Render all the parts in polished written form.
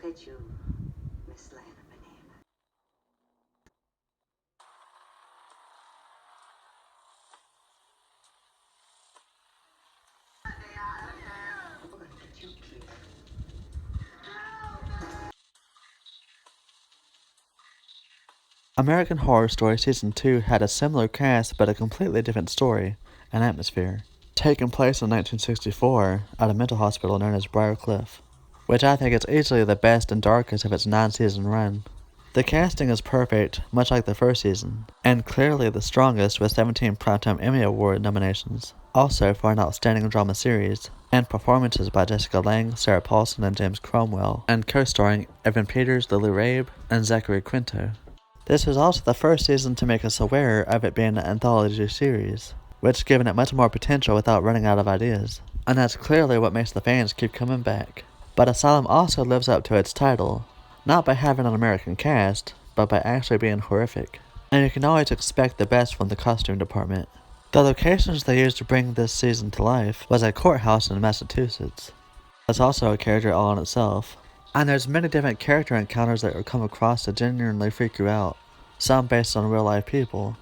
Look at you, Miss Lana Banana. We're gonna get you, kid. American Horror Story Season 2 had a similar cast but a completely different story and atmosphere, taking place in 1964 at a mental hospital known as Briarcliff, which I think is easily the best and darkest of its 9-season run. The casting is perfect, much like the first season, and clearly the strongest with 17 Primetime Emmy Award nominations, also for an outstanding drama series, and performances by Jessica Lange, Sarah Paulson, and James Cromwell, and co-starring Evan Peters, Lily Rabe, and Zachary Quinto. This was also the first season to make us aware of it being an anthology series, which given it much more potential without running out of ideas, and that's clearly what makes the fans keep coming back. But Asylum also lives up to its title, not by having an American cast, but by actually being horrific. And you can always expect the best from the costume department. The locations they used to bring this season to life was a courthouse in Massachusetts. That's also a character all on itself. And there's many different character encounters that will come across to genuinely freak you out, some based on real life people.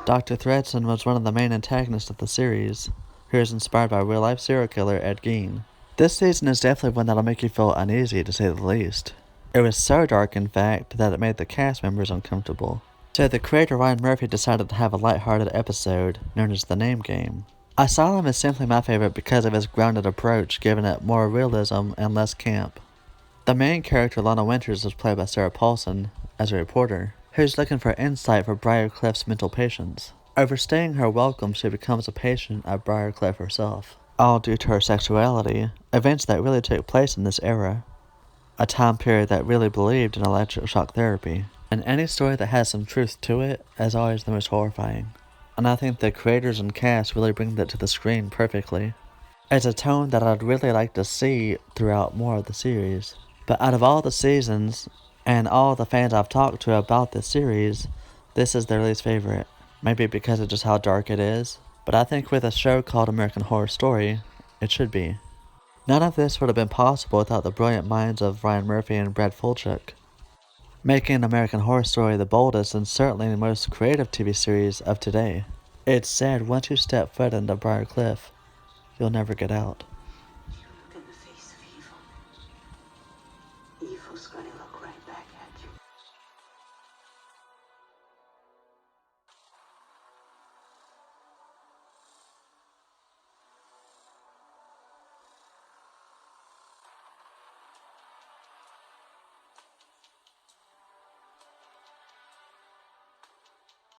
Dr. Thredson was one of the main antagonists of the series, who is inspired by real life serial killer Ed Gein. This season is definitely one that'll make you feel uneasy to say the least. It was so dark in fact that it made the cast members uncomfortable. So the creator Ryan Murphy decided to have a lighthearted episode known as The Name Game. Asylum is simply my favorite because of its grounded approach, giving it more realism and less camp. The main character, Lana Winters, is played by Sarah Paulson as a reporter, who's looking for insight for Briarcliff's mental patients. Overstaying her welcome, she becomes a patient at Briarcliff herself, all due to her sexuality, events that really took place in this era, a time period that really believed in electric shock therapy. And any story that has some truth to it is always the most horrifying. And I think the creators and cast really bring that to the screen perfectly. It's a tone that I'd really like to see throughout more of the series. But out of all the seasons, and all the fans I've talked to about this series, this is their least favorite. Maybe because of just how dark it is, but I think with a show called American Horror Story, it should be. None of this would have been possible without the brilliant minds of Ryan Murphy and Brad Fulchuk, making American Horror Story the boldest and certainly the most creative TV series of today. It's said once you step foot into Briarcliff, you'll never get out.